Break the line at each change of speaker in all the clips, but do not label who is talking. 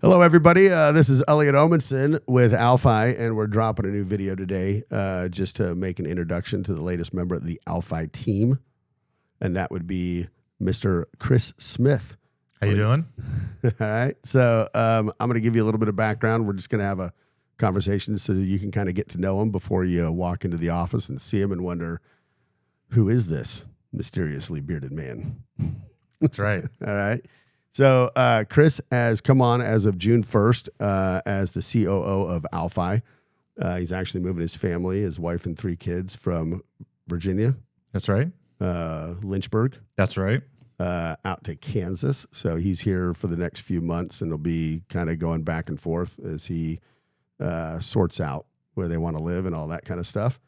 Hello, everybody. This is Elliot Omenson with OWLFI, and we're dropping a new video today just to make an introduction to the latest member of the OWLFI team, and that would be Mr. Chris Smith.
How you doing?
All right. So I'm going to give you a little bit of background. We're just going to have a conversation so that you can kind of get to know him before you walk into the office and see him and wonder, who is this mysteriously bearded man?
That's right.
All right. So Chris has come on as of June 1st as the COO of OWLFI. He's actually moving his family, his wife and 3 kids from Virginia.
That's right.
Lynchburg.
That's right.
Out to Kansas. So he's here for the next few months, and he'll be kind of going back and forth as he sorts out where they want to live and all that kind of stuff.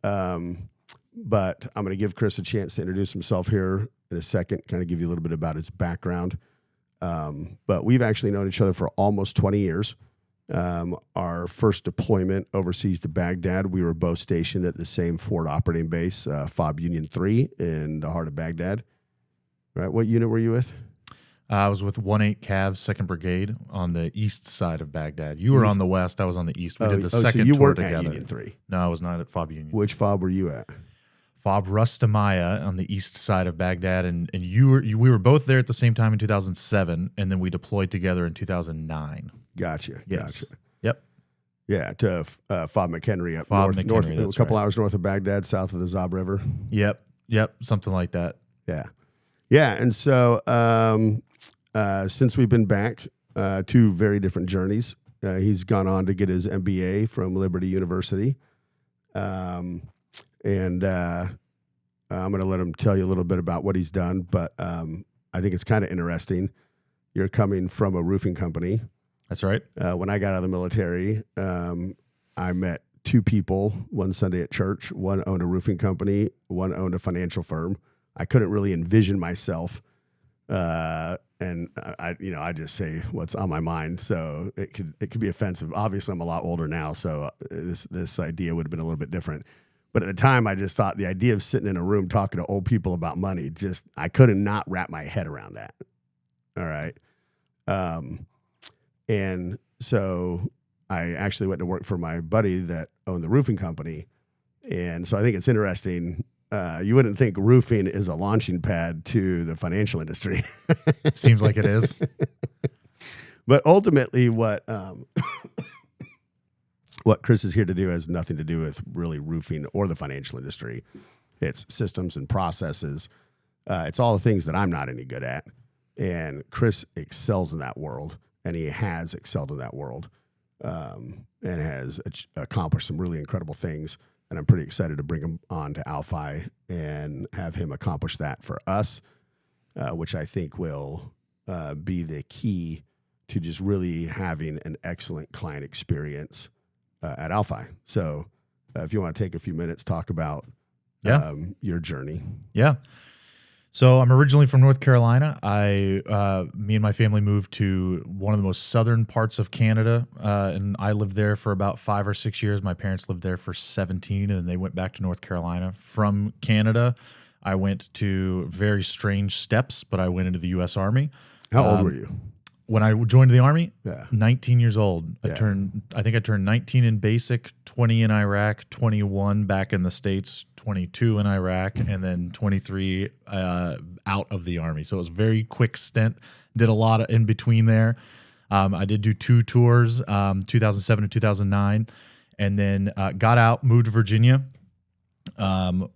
But I'm going to give Chris a chance to introduce himself here in a second, kind of give you a little bit about his background. But we've actually known each other for almost 20 years. Our first deployment overseas to Baghdad, we were both stationed at the same forward operating base, FOB Union 3 in the heart of Baghdad. Right. What unit were you with?
I was with 1-8 Cav, 2nd Brigade on the east side of Baghdad. You were on the west. I was on the east. We did the second
so you
tour
weren't
together.
at Union 3?
No, I was not at FOB Union.
Which FOB were you at?
FOB Rustamaya on the east side of Baghdad, and we were both there at the same time in 2007, and then we deployed together in 2009.
Gotcha.
Yes.
Gotcha.
Yep.
Yeah, to FOB McHenry up
FOB
north,
McHenry,
a couple hours north of Baghdad, south of the Zab River.
Yep. Something like that.
Yeah. Yeah, and so since we've been back, 2 very different journeys. He's gone on to get his MBA from Liberty University. And I'm going to let him tell you a little bit about what he's done, but I think it's kind of interesting. You're coming from a roofing company.
That's right.
When I got out of the military, I met 2 people one Sunday at church. One owned a roofing company, one owned a financial firm. I couldn't really envision myself, and I just say what's on my mind. So it could be offensive. Obviously, I'm a lot older now, so this idea would have been a little bit different. But at the time, I just thought the idea of sitting in a room talking to old people about money, I couldn't not wrap my head around that. All right. And so I actually went to work for my buddy that owned the roofing company. And so I think it's interesting. You wouldn't think roofing is a launching pad to the financial industry.
Seems like it is.
But ultimately, what Chris is here to do has nothing to do with really roofing or the financial industry. It's systems and processes. It's all the things that I'm not any good at. And Chris excels in that world, and he has excelled in that world, and has accomplished some really incredible things. And I'm pretty excited to bring him on to OWLFI and have him accomplish that for us, which I think will be the key to just really having an excellent client experience at OWLFI. So if you want to take a few minutes, talk about your journey.
Yeah. So I'm originally from North Carolina. Me and my family moved to one of the most southern parts of Canada, and I lived there for about 5 or 6 years. My parents lived there for 17, and they went back to North Carolina. From Canada, I went to very strange steps, but I went into the U.S. Army.
How old were you?
When I joined the Army,
Yeah.
19 years old.
Yeah.
I think I turned 19 in basic, 20 in Iraq, 21 back in the States, 22 in Iraq, and then 23 out of the Army. So it was a very quick stint. Did a lot of in between there. I did do 2 tours, 2007 and 2009, and then got out, moved to Virginia,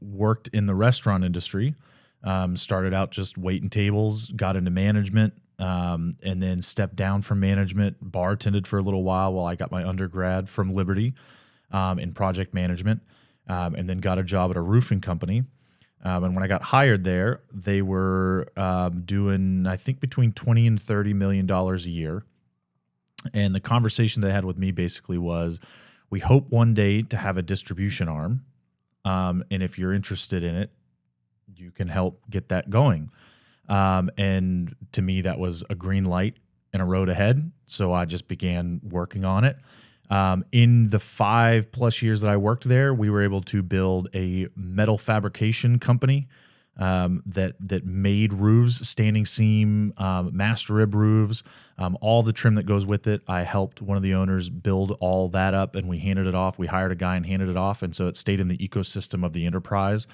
worked in the restaurant industry, started out just waiting tables, got into management, and then stepped down from management, bartended for a little while I got my undergrad from Liberty in project management, and then got a job at a roofing company. And when I got hired there, they were doing, I think, between $20 and $30 million a year. And the conversation they had with me basically was, we hope one day to have a distribution arm. And if you're interested in it, you can help get that going. And to me, that was a green light and a road ahead. So I just began working on it. In the 5+ years that I worked there, we were able to build a metal fabrication company that made roofs, standing seam, master rib roofs, all the trim that goes with it. I helped one of the owners build all that up, and we handed it off. We hired a guy and handed it off, and so it stayed in the ecosystem of the enterprise.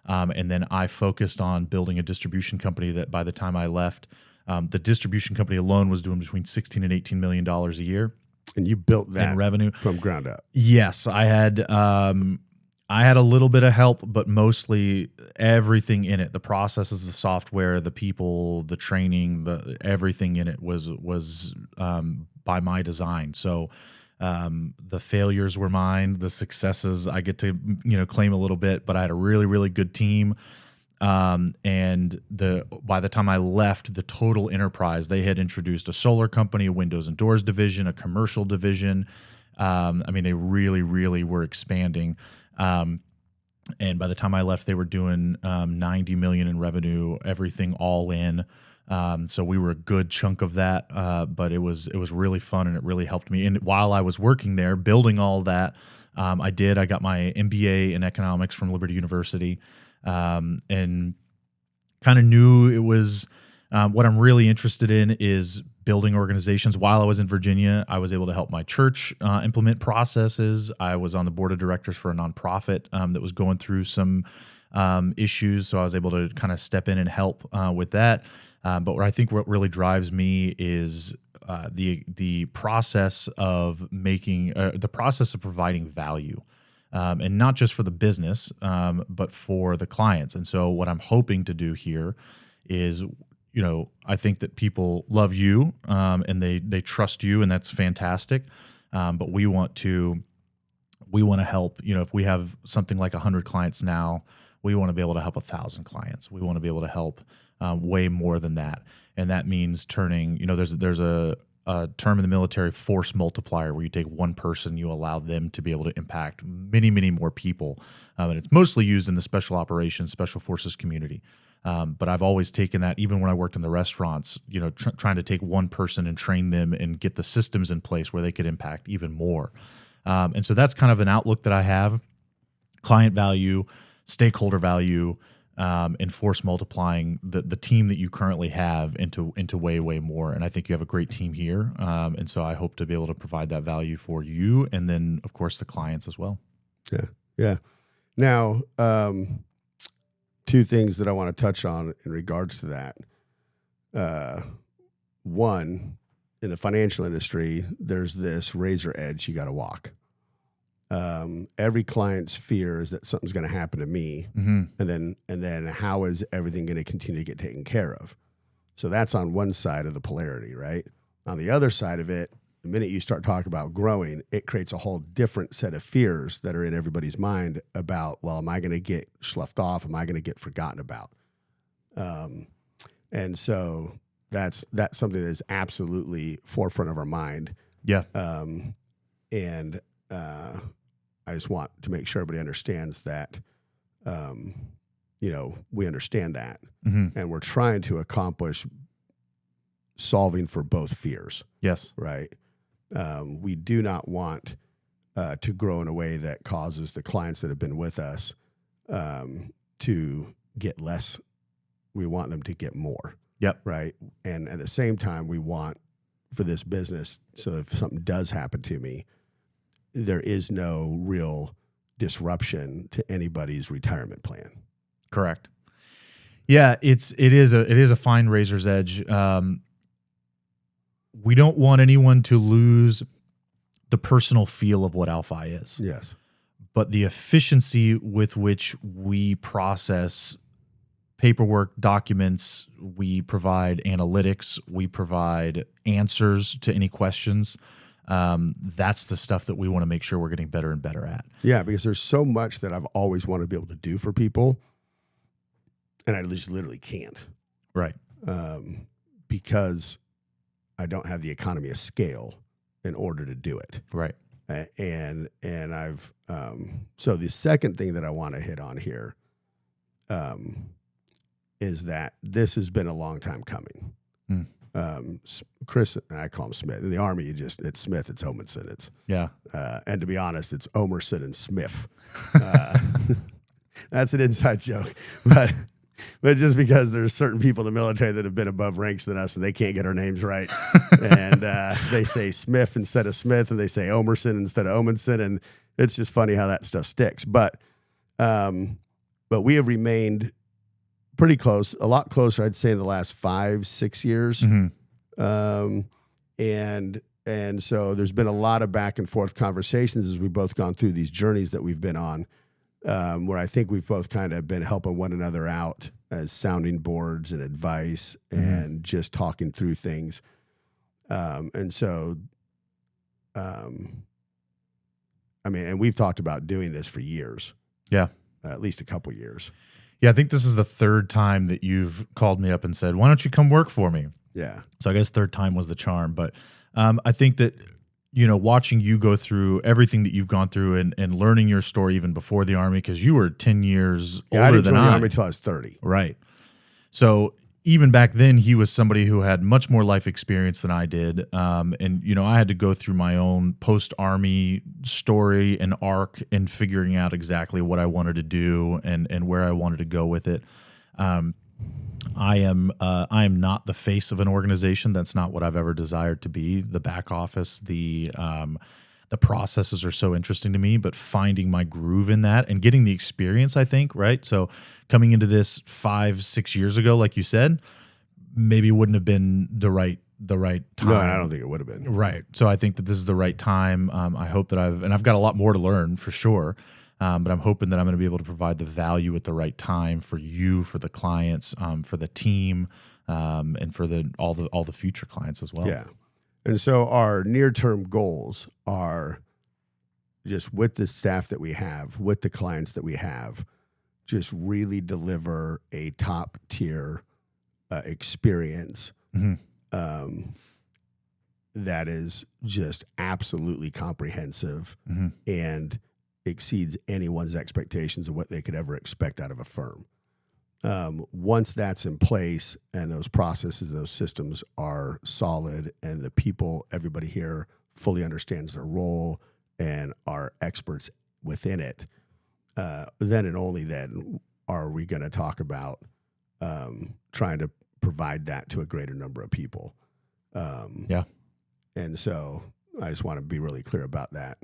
And then I focused on building a distribution company that by the time I left, the distribution company alone was doing between $16 and $18 million a year.
And you built that
in revenue
from ground up.
Yes, I had a little bit of help, but mostly everything in it, the processes, the software, the people, the training, everything in it was by my design. So the failures were mine, the successes I get to claim a little bit, but I had a really, really good team. And by the time I left, the total enterprise, they had introduced a solar company, a windows and doors division, a commercial division. They really, really were expanding. And by the time I left, they were doing 90 million in revenue, everything all in. So we were a good chunk of that, but it was really fun, and it really helped me. And while I was working there, building all that, I got my MBA in economics from Liberty University. And kind of knew it was what I'm really interested in is building organizations. While I was in Virginia, I was able to help my church implement processes. I was on the board of directors for a nonprofit that was going through some issues, so I was able to kind of step in and help with that. But what really drives me is the process of providing value. And not just for the business, but for the clients. And so what I'm hoping to do here is, I think that people love you and they trust you, and that's fantastic. But we want to help. If we have something like 100 clients now, we want to be able to help 1,000 clients. We want to be able to help way more than that. And that means turning, there's a term in the military, force multiplier, where you take one person, you allow them to be able to impact many, many more people. And it's mostly used in the special operations, special forces community. But I've always taken that, even when I worked in the restaurants, trying to take one person and train them and get the systems in place where they could impact even more. And so that's kind of an outlook that I have: client value, stakeholder value, and force multiplying the team that you currently have into way, way more. And I think you have a great team here. And so I hope to be able to provide that value for you, and then of course the clients as well.
Yeah. Yeah. Now, two things that I want to touch on in regards to that. One, in the financial industry, there's this razor edge you got to walk. Every client's fear is that something's going to happen to me, and then how is everything going to continue to get taken care of? So that's on one side of the polarity, right? On the other side of it, the minute you start talking about growing, it creates a whole different set of fears that are in everybody's mind about, well, am I going to get sloughed off? Am I going to get forgotten about? And so that's something that is absolutely forefront of our mind.
Yeah.
I just want to make sure everybody understands that, we understand that, and we're trying to accomplish solving for both fears.
Yes.
Right. We do not want to grow in a way that causes the clients that have been with us to get less. We want them to get more.
Yep.
Right. And at the same time, we want for this business, so if something does happen to me, there is no real disruption to anybody's retirement plan.
Correct. Yeah, it is a fine razor's edge. We don't want anyone to lose the personal feel of what OWLFI is.
Yes.
But the efficiency with which we process paperwork, documents, we provide analytics, we provide answers to any questions. That's the stuff that we want to make sure we're getting better and better at.
Yeah, because there's so much that I've always wanted to be able to do for people, and I just literally can't.
Right.
Because I don't have the economy of scale in order to do it.
Right.
And I've so the second thing that I want to hit on here is that this has been a long time coming. Chris, and I call him Smith. In the Army, it's Smith, it's Omerson. It's and to be honest, it's Omerson and Smith. That's an inside joke, but But just because there's certain people in the military that have been above ranks than us and they can't get our names right. And they say Smith instead of Smith, and they say Omerson instead of Omenson. And it's just funny how that stuff sticks. But we have remained pretty close, a lot closer, I'd say, in the last 5-6 years. And so there's been a lot of back and forth conversations as we've both gone through these journeys that we've been on, where I think we've both kind of been helping one another out as sounding boards and advice and just talking through things. And so, I mean, and we've talked about doing this for years.
Yeah.
At least a couple years.
Yeah, I think this is the third time that you've called me up and said, why don't you come work for me?
Yeah.
So I guess third time was the charm. But I think that, watching you go through everything that you've gone through and learning your story even before the Army, because you were 10 years older
I didn't
than
join the
I.
Army until I was 30.
Right. So even back then, he was somebody who had much more life experience than I did. And I had to go through my own post-Army story and arc and figuring out exactly what I wanted to do and where I wanted to go with it. I am not the face of an organization. That's not what I've ever desired to be. The back office, the processes are so interesting to me, but finding my groove in that and getting the experience, I think, right? So coming into this 5-6 years ago, like you said, maybe wouldn't have been the right time.
No, I don't think it would have been.
Right. So I think that this is the right time. I hope that I've got a lot more to learn for sure. But I'm hoping that I'm going to be able to provide the value at the right time for you, for the clients, for the team, and for all the future clients as well.
Yeah. And so our near-term goals are just with the staff that we have, with the clients that we have, just really deliver a top-tier experience that is just absolutely comprehensive and exceeds anyone's expectations of what they could ever expect out of a firm. Once that's in place and those processes and those systems are solid and the people, everybody here fully understands their role and are experts within it, then and only then are we going to talk about trying to provide that to a greater number of people.
Yeah.
And so I just want to be really clear about that.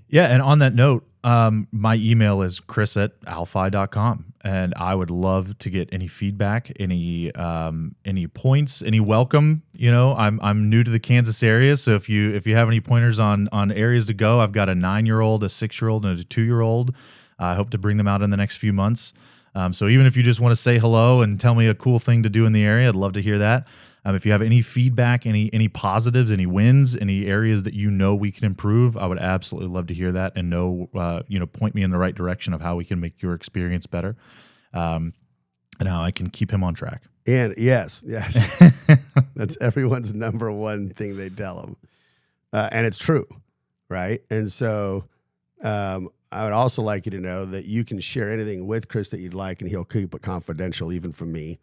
Yeah, and on that note, my email is chris@owlfi.com, and I would love to get any feedback, any points, any welcome. I'm new to the Kansas area, so if you have any pointers on areas to go, I've got a 9-year-old, a 6-year-old, and a 2-year-old. I hope to bring them out in the next few months. So even if you just want to say hello and tell me a cool thing to do in the area, I'd love to hear that. If you have any feedback, any positives, any wins, any areas that we can improve, I would absolutely love to hear that and point me in the right direction of how we can make your experience better, and how I can keep him on track.
And yes, that's everyone's number one thing they tell them, and it's true, right? And so I would also like you to know that you can share anything with Chris that you'd like, and he'll keep it confidential, even from me.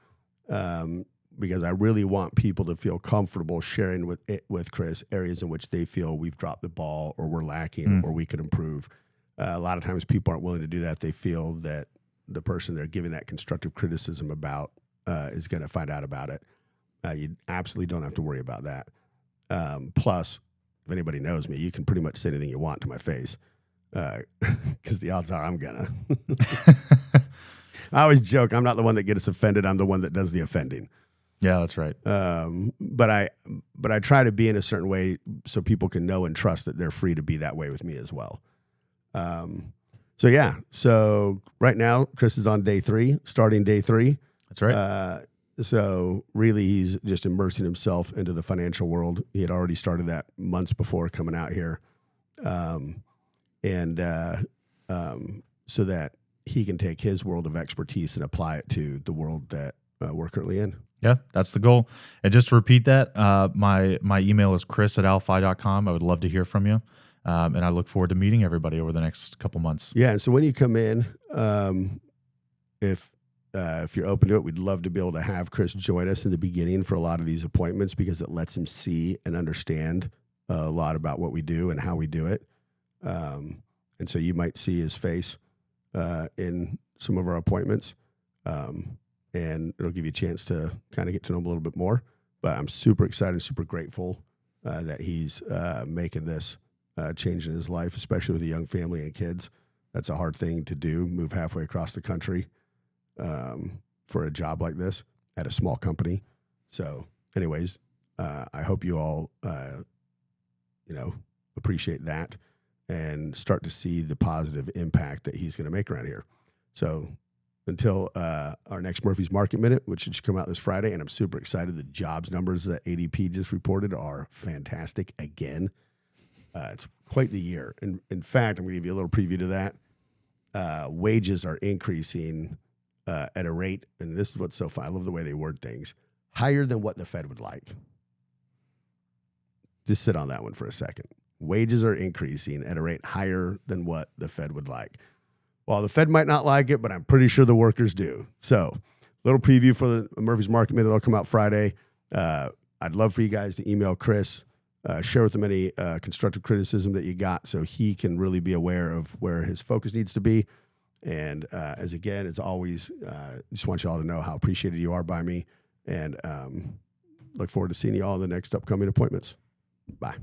Because I really want people to feel comfortable sharing with Chris areas in which they feel we've dropped the ball or we're lacking or we could improve. A lot of times people aren't willing to do that. They feel that the person they're giving that constructive criticism about is going to find out about it. You absolutely don't have to worry about that. Plus, if anybody knows me, you can pretty much say anything you want to my face, because the odds are I'm going to. I always joke, I'm not the one that gets offended. I'm the one that does the offending.
Yeah, that's right.
But I try to be in a certain way so people can know and trust that they're free to be that way with me as well. So right now Chris is on starting day 3.
That's right.
So really he's just immersing himself into the financial world. He had already started that months before coming out here. So that he can take his world of expertise and apply it to the world that we're currently in.
Yeah, that's the goal. And just to repeat that, my email is chris@owlfi.com. I would love to hear from you. And I look forward to meeting everybody over the next couple months.
Yeah. And so when you come in, if you're open to it, we'd love to be able to have Chris join us in the beginning for a lot of these appointments, because it lets him see and understand a lot about what we do and how we do it. And so you might see his face in some of our appointments. and it'll give you a chance to kind of get to know him a little bit more. But I'm super excited, super grateful that he's making this change in his life, especially with a young family and kids. That's a hard thing to do, move halfway across the country for a job like this at a small company. So anyways, I hope you all, appreciate that and start to see the positive impact that he's going to make around here. So until our next Murphy's Market Minute, which should come out this Friday, and I'm super excited. The jobs numbers that ADP just reported are fantastic again. It's quite the year. And in fact, I'm going to give you a little preview to that. Wages are increasing at a rate, and this is what's so fun. I love the way they word things, higher than what the Fed would like. Just sit on that one for a second. Wages are increasing at a rate higher than what the Fed would like. Well, the Fed might not like it, but I'm pretty sure the workers do. So, little preview for the Murphy's Market Minute. It'll come out Friday. I'd love for you guys to email Chris, share with him any constructive criticism that you got so he can really be aware of where his focus needs to be. And as always, just want you all to know how appreciated you are by me, and look forward to seeing you all in the next upcoming appointments. Bye.